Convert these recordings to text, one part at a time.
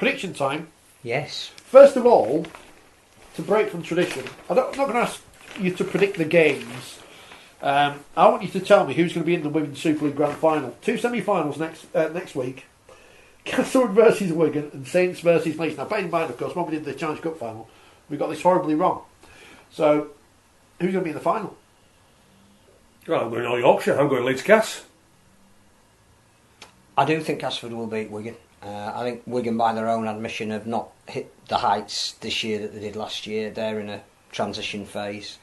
Prediction time. Yes. First of all, to break from tradition, I'm not going to ask you to predict the games. I want you to tell me who's going to be in the Women's Super League Grand Final. 2 semi-finals next week. Salford versus Wigan and Saints versus Leeds. Now, bear in mind, of course, when we did the Challenge Cup final, we got this horribly wrong. So, who's going to be in the final? Well, I'm going all Yorkshire. I'm going Leeds Cass. I do think Casford will beat Wigan. I think Wigan, by their own admission, have not hit the heights this year that they did last year. They're in a transition phase.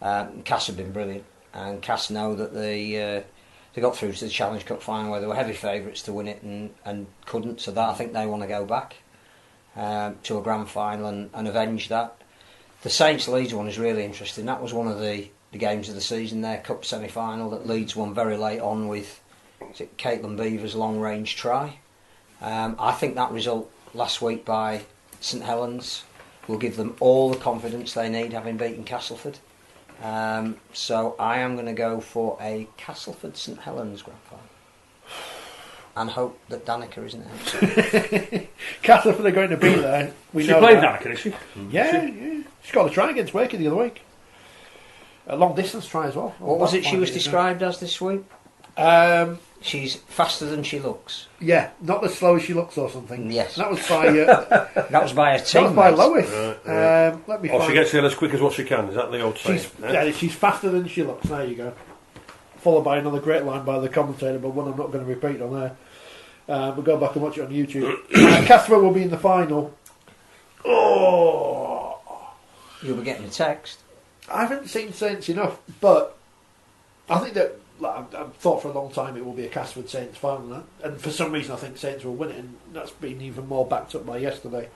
Cass have been brilliant, and Cass know that they got through to the Challenge Cup final where they were heavy favourites to win it and couldn't. So that I think they want to go back to a grand final and avenge that. The Saints Leeds one is really interesting. That was one of the games of the season, their cup semi-final that Leeds won very late on with Caitlin Beaver's long-range try. I think that result last week by St Helens will give them all the confidence they need, having beaten Castleford. So I am going to go for a Castleford St Helens grand final and hope that Danica isn't out. Castleford are going to be there. She played Danica, is she? Yeah. She got a try against Wakey the other week. A long distance try as well. What was it she was described as this week? She's faster than she looks. Yeah, not as slow as she looks or something. Yes. That was by that was by a team. That was by Lois. Right. Let me or find. she gets there as quick as what she can. Is that the old saying? She's faster than she looks. There you go. Followed by another great line by the commentator, but one I'm not going to repeat on there. We'll go back and watch it on YouTube. Casper will be in the final. Oh, you'll be getting a text. I haven't seen Saints enough, but I think that I've thought for a long time it will be a Casford Saints final, and for some reason I think Saints will win it, and that's been even more backed up by yesterday.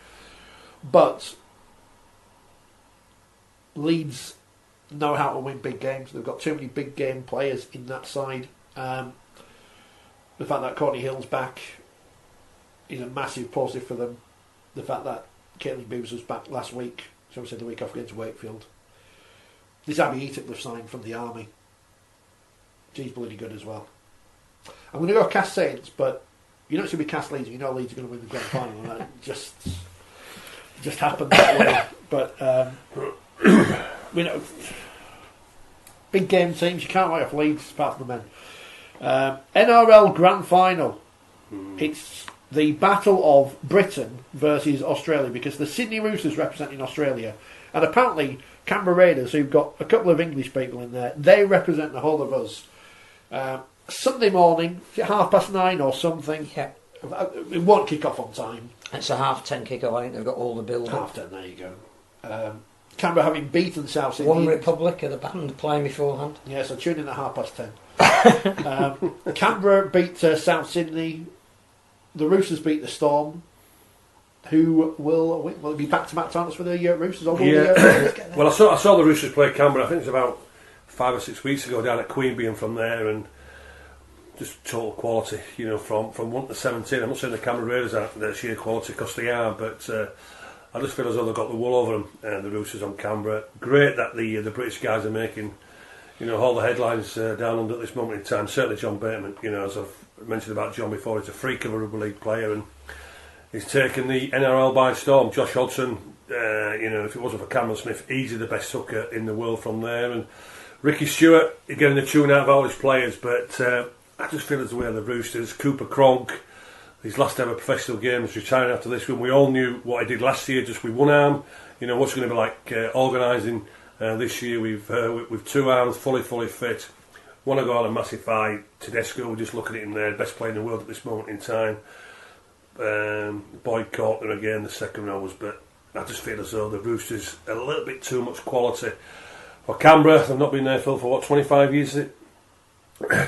But Leeds know how to win big games. They've got too many big game players in that side. The fact that Courtney Hill's back is a massive positive for them. The fact that Caitlin Beavers was back last week, so we said the week off against Wakefield. This Abby Eaton they've signed from the Army. She's bloody good as well. I'm going to go Cass Saints, but you know it's going to be Cass Leeds. You know Leeds are going to win the grand final, and that just happened that way. But you know, big game teams. You can't write off Leeds apart from the men. NRL Grand Final. It's the Battle of Britain versus Australia, because the Sydney Roosters representing Australia, and apparently Canberra Raiders, who've got a couple of English people in there, they represent the whole of us. Sunday morning, 9:30 or something. Yeah. It won't kick off on time. It's a 10:30 kick-off. I think they've got all the build up. 10:30, there you go. Canberra having beaten South Sydney. One Republic of the band playing beforehand. Yeah, so tune in at 10:30. Canberra beat South Sydney. The Roosters beat the Storm. Who will win? Will it be back-to-back titles for the Roosters? Or Well, I saw the Roosters play Canberra. I think it was about 5 or 6 weeks ago down at Queanbeyan, and from there, and just total quality. You know, from 1 to 17. I'm not saying the Canberra Raiders aren't their sheer quality because they are, but I just feel as though they've got the wool over them. The Roosters on Canberra. Great that the British guys are making, you know, all the headlines down under at this moment in time. Certainly John Bateman. You know, as I've mentioned about John before, he's a freak of a rugby league player, and he's taken the NRL by storm. Josh Hodgson, you know, if it wasn't for Cameron Smith, easily the best hooker in the world from there. And Ricky Stewart, getting the tune out of all his players. But I just feel as the way the Roosters, Cooper Cronk, his last ever professional games, retiring after this one. We all knew what he did last year, just with one arm. You know, what's going to be like organising this year with two arms, fully fit. Want to go on a massive fight. Tedesco, we're just looking at him there, best player in the world at this moment in time. Boyd Courtney again, the second rowers, but I just feel as though the Roosters a little bit too much quality. For Canberra, they've not been there, Phil, for what, 25 years is it?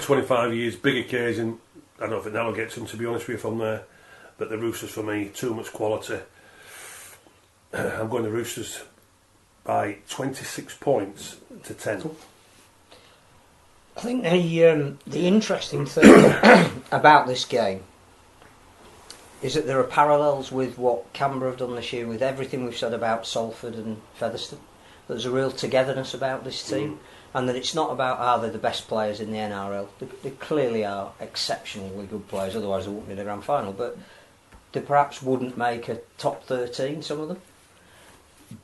25 years, big occasion. I don't think that'll get to them, to be honest with you, from there. But the Roosters, for me, too much quality. I'm going to Roosters by 26 points to 10. I think the interesting thing about this game is that there are parallels with what Canberra have done this year, with everything we've said about Salford and Featherstone. There's a real togetherness about this team, and that it's not about are they the best players in the NRL. They clearly are exceptionally good players, otherwise they wouldn't be in the grand final. But they perhaps wouldn't make a top 13, some of them.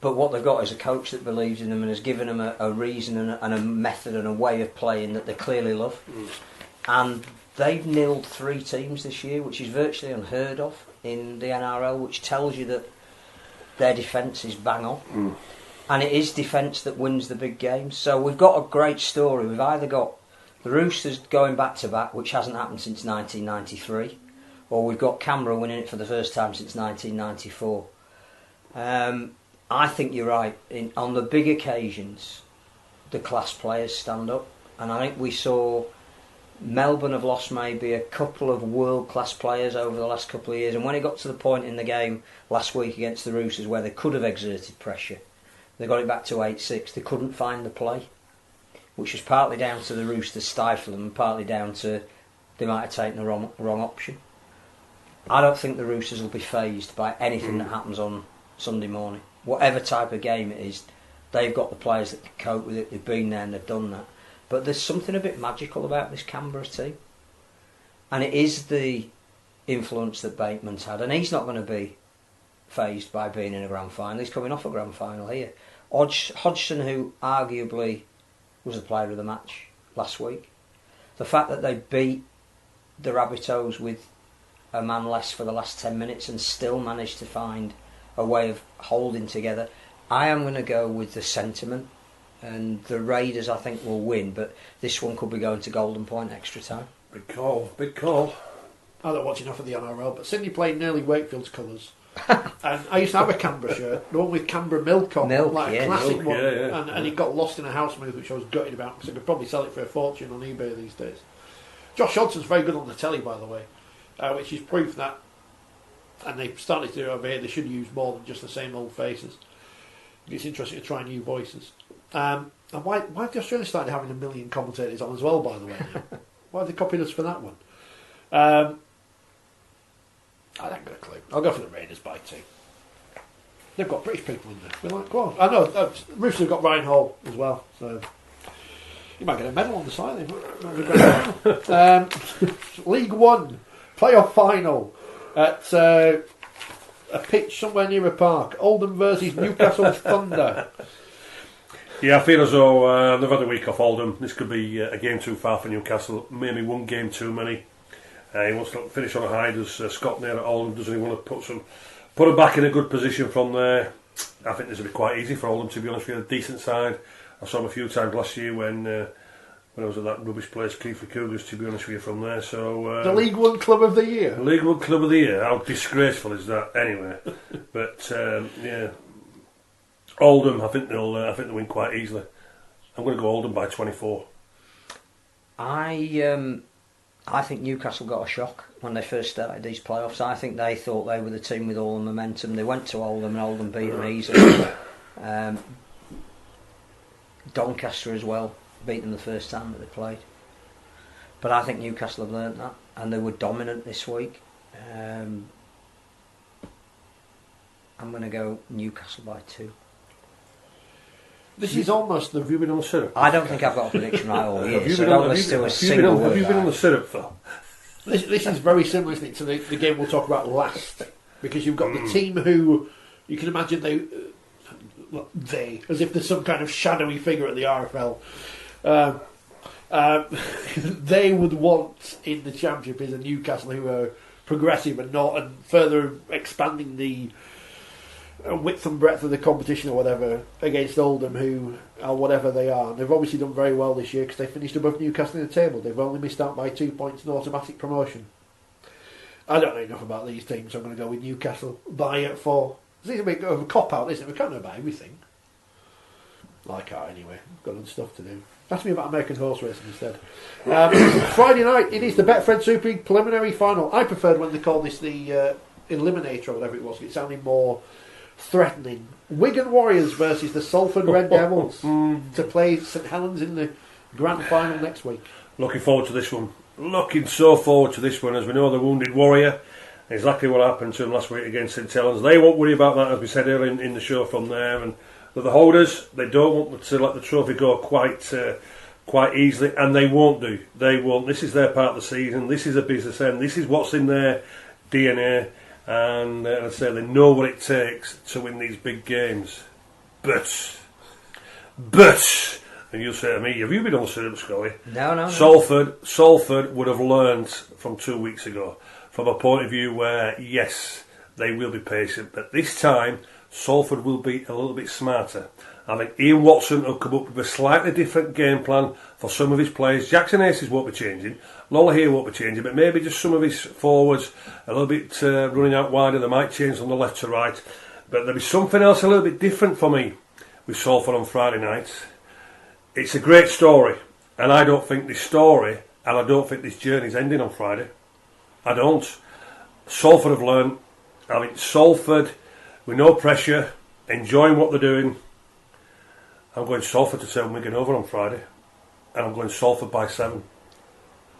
But what they've got is a coach that believes in them and has given them a reason and a method and a way of playing that they clearly love. And they've nilled 3 teams this year, which is virtually unheard of in the NRL, which tells you that their defence is bang on. And it is defence that wins the big games. So we've got a great story. We've either got the Roosters going back to back, which hasn't happened since 1993, or we've got Canberra winning it for the first time since 1994. I think you're right. On the big occasions, the class players stand up. And I think we saw Melbourne have lost maybe a couple of world-class players over the last couple of years. And when it got to the point in the game last week against the Roosters where they could have exerted pressure, they got it back to 8-6. They couldn't find the play, which was partly down to the Roosters stifling them and partly down to they might have taken the wrong option. I don't think the Roosters will be fazed by anything that happens on Sunday morning. Whatever type of game it is, they've got the players that can cope with it. They've been there and they've done that. But there's something a bit magical about this Canberra team. And it is the influence that Bateman's had. And he's not going to be fazed by being in a grand final. He's coming off a grand final here. Hodgson, who arguably was the player of the match last week. The fact that they beat the Rabbitohs with a man less for the last 10 minutes and still managed to find a way of holding together. I am going to go with the sentiment, and the Raiders I think will win, but this one could be going to Golden Point extra time. Big call, big call. I don't watch enough of the NRL, but Sydney played nearly Wakefield's colours. And I used to have a Canberra shirt, the one with Canberra milk on, like a classic one, and it got lost in a house move, which I was gutted about because I could probably sell it for a fortune on eBay these days. Josh Hodgson's very good on the telly, by the way, which is proof that, and they've started to do it over here, they should use more than just the same old faces. It's interesting to try new voices. And why have the Australians started having 1 million commentators on as well, by the way, now? Why have they copied us for that one? I haven't got a clue. I'll go for the Raiders by 2. They've got British people in there. We're like, go on. I know, Roosters have got Ryan Hall as well, so you might get a medal on the side. League One, playoff final at a pitch somewhere near a park. Oldham versus Newcastle Thunder. Yeah, I feel as though they've had a week off Oldham. This could be a game too far for Newcastle. Maybe one game too many. He wants to finish on a high. Does Scott there at Oldham? Doesn't he want to put them back in a good position from there? I think this will be quite easy for Oldham, to be honest with you. A decent side. I saw them a few times last year when I was at that rubbish place, Keighley Cougars, to be honest with you, from there. So the League One Club of the Year. The League One Club of the Year. How disgraceful is that? Anyway, but yeah, Oldham. I think they'll win quite easily. I'm going to go Oldham by 24. I think Newcastle got a shock when they first started these playoffs. I think they thought they were the team with all the momentum. They went to Oldham and Oldham beat them easily. Doncaster as well beat them the first time that they played. But I think Newcastle have learnt that, and they were dominant this week. I'm going to go Newcastle by 2. This is almost the... Have you been on the syrup? I don't think I've got a prediction right all year, so don't listen to a single word. Have you been on the syrup, Phil? This is very similar, isn't it, to the game we'll talk about last, because you've got the team who you can imagine they as if there's some kind of shadowy figure at the RFL. They would want in the Championship is a Newcastle who are progressive and further expanding the width and breadth of the competition or whatever against Oldham, who are whatever they are. And they've obviously done very well this year because they finished above Newcastle in the table. They've only missed out by 2 points in automatic promotion. I don't know enough about these teams, so I'm going to go with Newcastle by 4. This is a bit of a cop-out, isn't it? We can't know about everything. Like that anyway. I've got other stuff to do. Ask me about American horse racing instead. Friday night, it is the Betfred Super League preliminary final. I preferred when they called this the Eliminator or whatever it was. It sounded more threatening. Wigan Warriors versus the Salford Red Devils to play St Helens in the grand final next week. Looking forward to this one. Looking so forward to this one, as we know the Wounded Warrior, exactly what happened to him last week against St Helens. They won't worry about that, as we said earlier in the show from there, and they're the holders. They don't want to let the trophy go quite easily, and they won't do. They won't. This is their part of the season. This is a business end. This is what's in their DNA. And I say they know what it takes to win these big games. But, and you'll say to me, have you been on syrup, Scully? No. Salford would have learned from 2 weeks ago, from a point of view where, yes, they will be patient, but this time Salford will be a little bit smarter. I think Ian Watson will come up with a slightly different game plan for some of his players. Jackson Aces won't be changing, Lola here won't be changing, but maybe just some of his forwards a little bit running out wider. They might change from the left to right, but there'll be something else a little bit different for me with Salford on Friday night. It's a great story, and I don't think this story and I don't think this journey's ending on Friday. I don't. Salford have learned. I mean, Salford, with no pressure, enjoying what they're doing. I'm going Salford to turn Wigan over on Friday, and I'm going Salford by 7.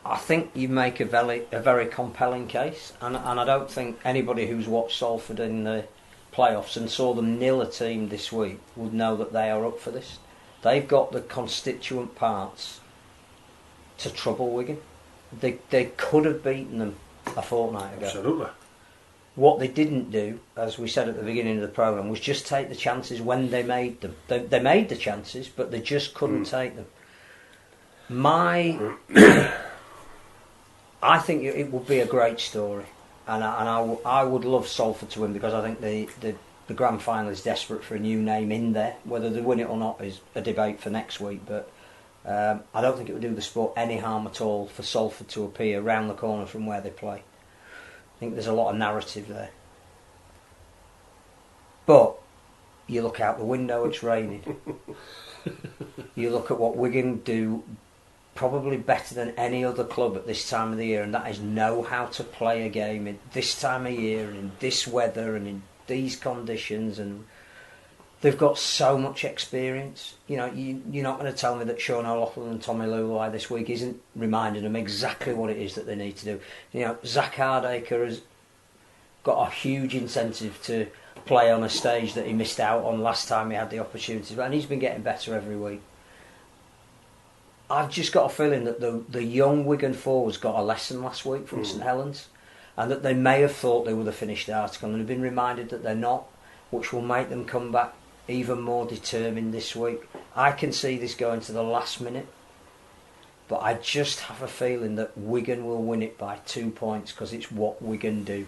I think you make a very compelling case, and I don't think anybody who's watched Salford in the playoffs and saw them nil a team this week would know that they are up for this. They've got the constituent parts to trouble Wigan. They could have beaten them a fortnight ago. Absolutely. What they didn't do, as we said at the beginning of the programme, was just take the chances when they made them. They made the chances, but they just couldn't take them. I think it would be a great story, and I would love Salford to win, because I think the grand final is desperate for a new name in there. Whether they win it or not is a debate for next week, but I don't think it would do the sport any harm at all for Salford to appear round the corner from where they play. I think there's a lot of narrative there. But you look out the window, it's raining. You look at what Wigan do probably better than any other club at this time of the year, and that is know how to play a game in this time of year and in this weather and in these conditions, and they've got so much experience. You know, you're not going to tell me that Sean O'Loughlin and Tommy Lulai this week isn't reminding them exactly what it is that they need to do. You know, Zach Hardacre has got a huge incentive to play on a stage that he missed out on last time he had the opportunity, and he's been getting better every week. I've just got a feeling that the young Wigan forwards got a lesson last week from St Helens, and that they may have thought they were the finished article and have been reminded that they're not, which will make them come back even more determined this week. I can see this going to the last minute, but I just have a feeling that Wigan will win it by 2 points, because it's what Wigan do.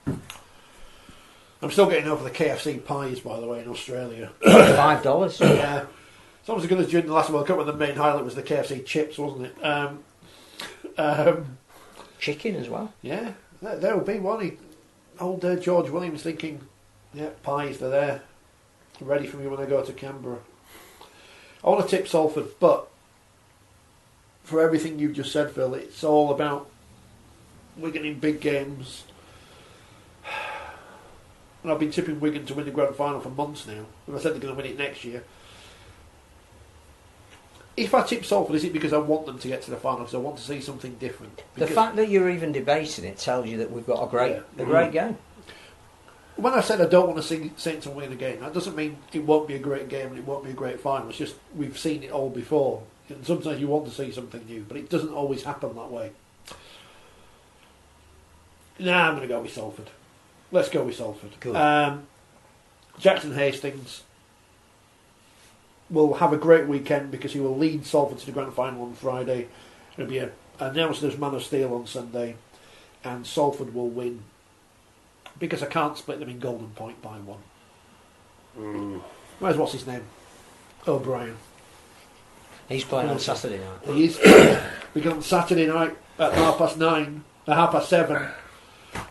I'm still getting over the KFC pies, by the way, in Australia. $5. Yeah. It's almost as good as during the last World Cup when the main highlight was the KFC chips, wasn't it? Chicken as well. Yeah, there will be one. Old George Williams thinking, yeah, pies, they're there, ready for me when I go to Canberra. I want to tip Salford, but for everything you've just said, Phil, it's all about Wigan in big games. And I've been tipping Wigan to win the grand final for months now, and I said they're going to win it next year. If I tip Salford, is it because I want them to get to the final, because I want to see something different? The fact that you're even debating it tells you that we've got a great game. When I said I don't want to see Saints win a game, that doesn't mean it won't be a great game and it won't be a great final. It's just we've seen it all before. And sometimes you want to see something new, but it doesn't always happen that way. Nah, I'm going to go with Salford. Let's go with Salford. Cool. Jackson Hastings will have a great weekend, because he will lead Salford to the grand final on Friday. It'll be announced as Man of Steel on Sunday, and Salford will win, because I can't split them in golden point by 1. What's his name? O'Brien. He's playing on Saturday night. He is. We go on Saturday night at 7:30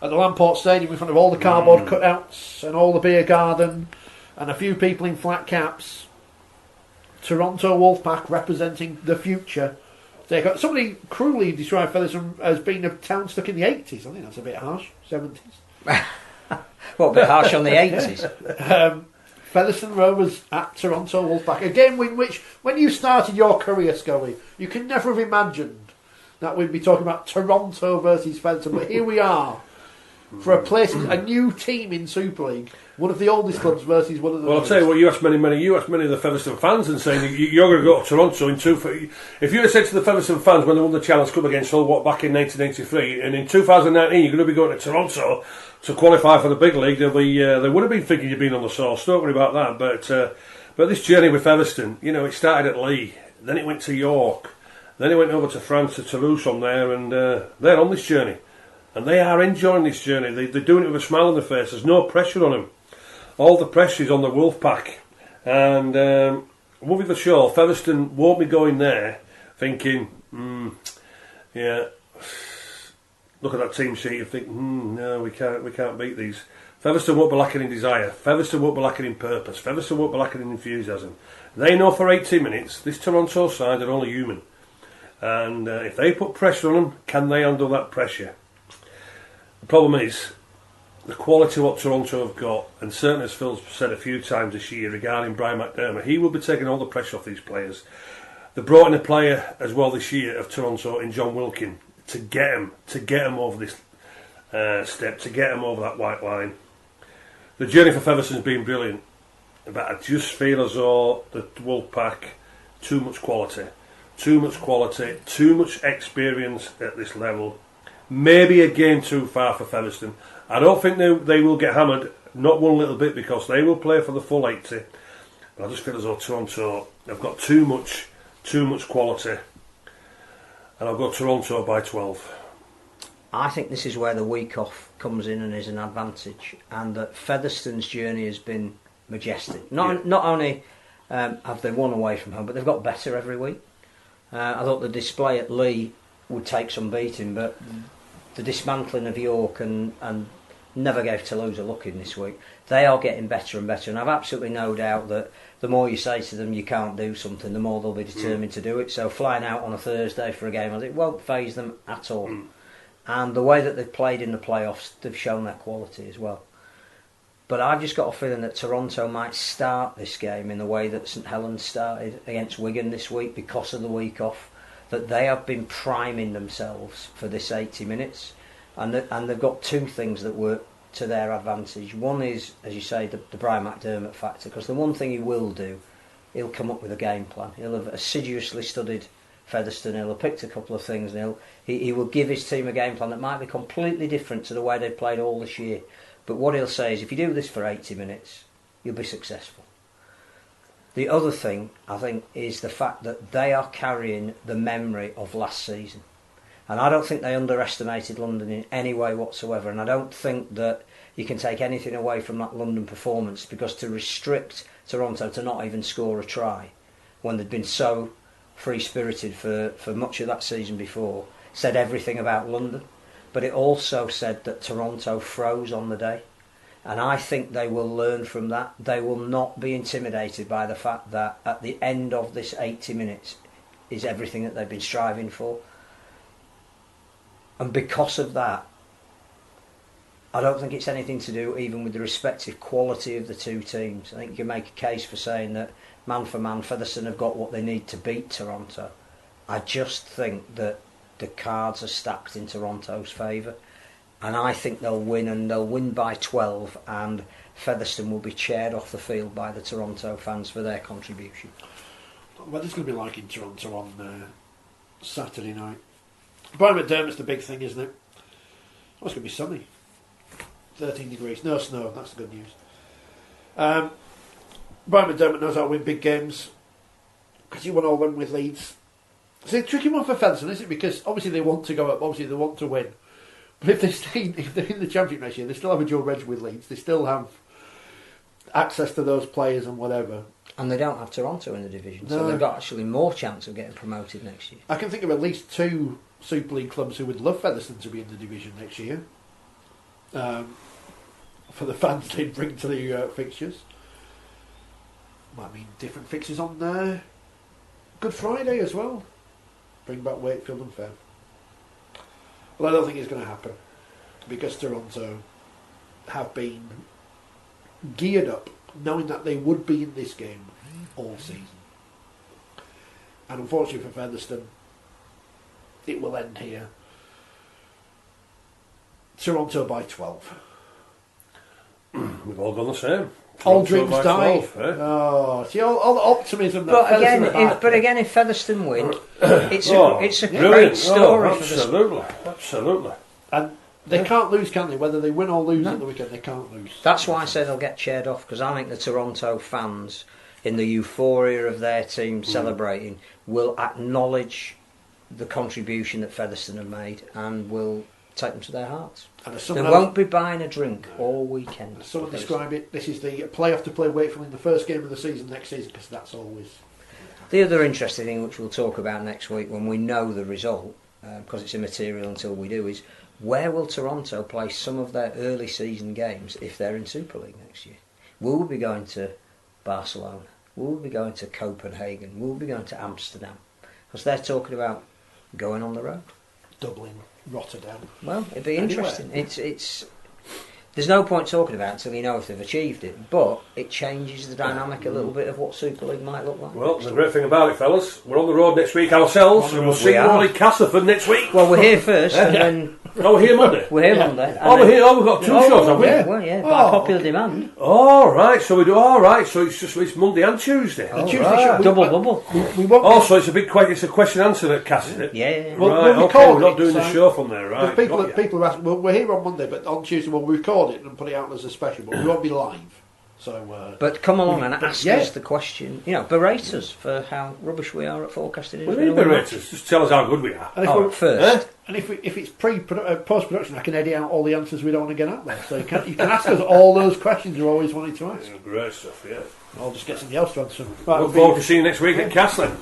at the Lamport Stadium in front of all the cardboard cutouts and all the beer garden and a few people in flat caps. Toronto Wolfpack representing the future. Somebody cruelly described Featherstone as being a town stuck in the 80s. I think that's a bit harsh. 70s. Well, a bit harsh on the 80s. Featherstone Rovers at Toronto Wolfpack. A game in which, when you started your career, Scully, you could never have imagined that we'd be talking about Toronto versus Featherstone. But here we are. for a place, a new team in Super League, one of the oldest clubs versus one of the. Well, I'll tell you what. You asked many of the Featherstone fans and saying you're going to go to Toronto in two. If you had said to the Featherstone fans when they won the Challenge Cup against Hull back in 1983, and in 2019 you're going to be going to Toronto to qualify for the big league, they would have been thinking you'd been on the sauce. Don't worry about that. But this journey with Featherstone, it started at Leigh, then it went to York, then it went over to France to Toulouse from there, and they're on this journey. And they are enjoying this journey. They're doing it with a smile on their face. There's no pressure on them. All the pressure is on the Wolfpack. And moving the show, Featherstone won't be going there thinking, yeah, look at that team sheet and think, no, we can't beat these. Featherstone won't be lacking in desire. Featherstone won't be lacking in purpose. Featherstone won't be lacking in enthusiasm. They know for 80 minutes, this Toronto side are only human. And if they put pressure on them, can they handle that pressure? The problem is the quality of what Toronto have got, and certainly as Phil's said a few times this year regarding Brian McDermott, he will be taking all the pressure off these players. They brought in a player as well this year of Toronto in John Wilkin to get him over this step, to get him over that white line. The journey for Featherstone has been brilliant, but I just feel as though the Wolfpack, too much quality, too much experience at this level. Maybe a game too far for Featherstone. I don't think they will get hammered, not one little bit, because they will play for the full 80. But I just feel as though Toronto have got too much quality. And I'll go Toronto by 12. I think this is where the week off comes in and is an advantage, and that Featherstone's journey has been majestic. Not only have they won away from home, but they've got better every week. I thought the display at Leigh would take some beating, but the dismantling of York and never gave Toulouse a look in this week. They are getting better and better, and I've absolutely no doubt that the more you say to them you can't do something, the more they'll be determined to do it. So flying out on a Thursday for a game, it won't faze them at all. And the way that they've played in the playoffs, they've shown their quality as well. But I've just got a feeling that Toronto might start this game in the way that St Helens started against Wigan this week because of the week off. That they have been priming themselves for this 80 minutes, and they've got two things that work to their advantage. One is, as you say, the Brian McDermott factor, because the one thing he will do, he'll come up with a game plan. He'll have assiduously studied Featherstone, he'll have picked a couple of things, and he will give his team a game plan that might be completely different to the way they've played all this year. But what he'll say is, if you do this for 80 minutes, you'll be successful. The other thing, I think, is the fact that they are carrying the memory of last season. And I don't think they underestimated London in any way whatsoever. And I don't think that you can take anything away from that London performance, because to restrict Toronto to not even score a try when they'd been so free-spirited for much of that season before said everything about London. But it also said that Toronto froze on the day. And I think they will learn from that. They will not be intimidated by the fact that at the end of this 80 minutes is everything that they've been striving for. And because of that, I don't think it's anything to do even with the respective quality of the two teams. I think you can make a case for saying that man for man, Featherstone have got what they need to beat Toronto. I just think that the cards are stacked in Toronto's favour. And I think they'll win, and they'll win by 12, and Featherstone will be cheered off the field by the Toronto fans for their contribution. What it's going to be like in Toronto on Saturday night. Brian McDermott's the big thing, isn't it? Oh, it's going to be sunny. 13 degrees. No snow, that's the good news. Brian McDermott knows how to win big games, because he won all them with Leeds. It's a tricky one for Featherstone, isn't it? Because obviously they want to go up, obviously they want to win. But if they're in the Championship next year, they still have a Joe Reg with Leeds. They still have access to those players and whatever. And they don't have Toronto in the division, so they've got actually more chance of getting promoted next year. I can think of at least two Super League clubs who would love Featherstone to be in the division next year. For the fans they'd bring to the fixtures. Might mean different fixtures on Good Friday as well. Bring back Wakefield and Fair. Well, I don't think it's going to happen, because Toronto have been geared up knowing that they would be in this game all season. And unfortunately for Featherstone, it will end here. Toronto by 12. We've all gone the same. All Toronto dreams by die. 12, eh? Oh, see all the optimism. That But again, if Featherstone win, it's a great Brilliant. story. Absolutely. And they can't lose, can they? Whether they win or lose at the weekend, they can't lose. That's why I say they'll get cheered off, because I think the Toronto fans, in the euphoria of their team celebrating, will acknowledge the contribution that Featherstone have made and will take them to their hearts. And They won't be buying a drink all weekend. As someone described it, this is the playoff to play Wakefield in the first game of the season next season, because that's always... The other interesting thing, which we'll talk about next week when we know the result, because it's immaterial until we do, is where will Toronto play some of their early season games if they're in Super League next year? Will we be going to Barcelona? Will we be going to Copenhagen? Will we be going to Amsterdam? Because they're talking about going on the road. Dublin, Rotterdam. Well, it'd be interesting. It's there's no point talking about it until you know if they've achieved it, but it changes the dynamic a little bit of what Super League might look like. Well, the great thing about it, fellas, we're on the road next week ourselves, and we'll see you all in Castleford next week. Well, we're here first, and then... Oh, we're here Monday? We're here Monday. We've got two shows, have we? Well, by popular demand. All right, so it's Monday and Tuesday. Oh, right. Double bubble. We won't So it's a big it's a question answer that Cass, is it? Yeah. We'll We're not doing the show from there, right? People are asking, well, we're here on Monday, but on Tuesday we'll record it and put it out as a special, but we won't be live. So, but come along and ask us the question. Berate us for how rubbish we are at forecasting. We need berate us. Just tell us how good we are. And first. And if it's post-production, I can edit out all the answers we don't want to get out there. So you can ask us all those questions you always wanted to ask. Great stuff, yeah. I'll just get somebody else to answer them. Look forward to seeing you next week at Castling.